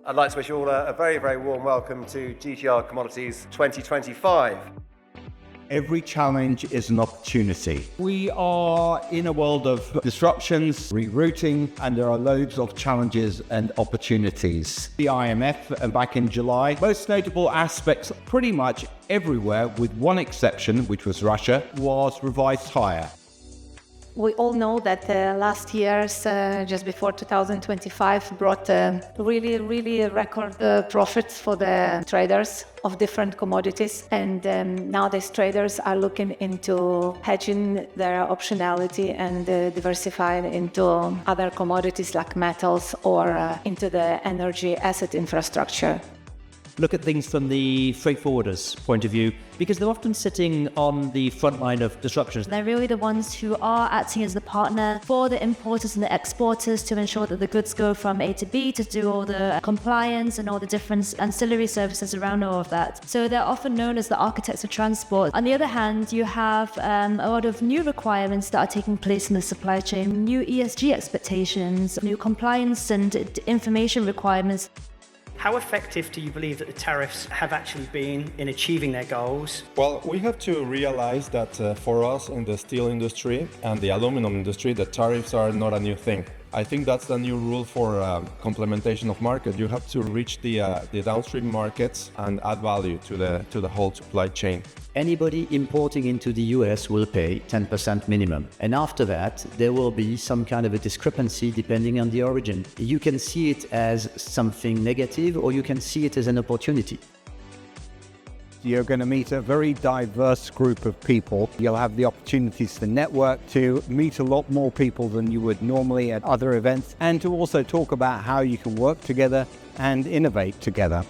I'd like to wish you all a very, very warm welcome to GTR Commodities 2025. Every challenge is an opportunity. We are in a world of disruptions, rerouting, and there are loads of challenges and opportunities. The IMF back in July, most notable aspects pretty much everywhere, with one exception, which was Russia, was revised higher. We all know that last year's, just before 2025, brought really record profits for the traders of different commodities. And nowadays traders are looking into hedging their optionality and diversifying into other commodities like metals or into the energy asset infrastructure. Look at things from the freight forwarders' point of view, because they're often sitting on the front line of disruptions. They're really the ones who are acting as the partner for the importers and the exporters to ensure that the goods go from A to B, to do all the compliance and all the different ancillary services around all of that. So they're often known as the architects of transport. On the other hand, you have a lot of new requirements that are taking place in the supply chain, new ESG expectations, new compliance and information requirements. How effective do you believe that the tariffs have actually been in achieving their goals? Well, we have to realize that for us in the steel industry and the aluminum industry, the tariffs are not a new thing. I think that's the new rule for complementation of market. You have to reach the downstream markets and add value to the whole supply chain. Anybody importing into the US will pay 10% minimum. And after that, there will be some kind of a discrepancy depending on the origin. You can see it as something negative or you can see it as an opportunity. You're going to meet a very diverse group of people. You'll have the opportunities to network, to meet a lot more people than you would normally at other events, and to also talk about how you can work together and innovate together.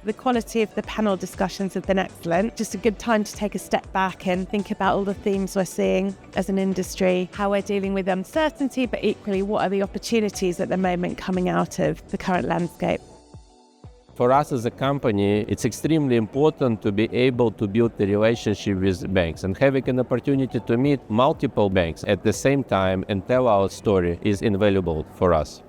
The quality of the panel discussions have been excellent. Just a good time to take a step back and think about all the themes we're seeing as an industry, how we're dealing with uncertainty, but equally what are the opportunities at the moment coming out of the current landscape. For us as a company, it's extremely important to be able to build a relationship with banks, and having an opportunity to meet multiple banks at the same time and tell our story is invaluable for us.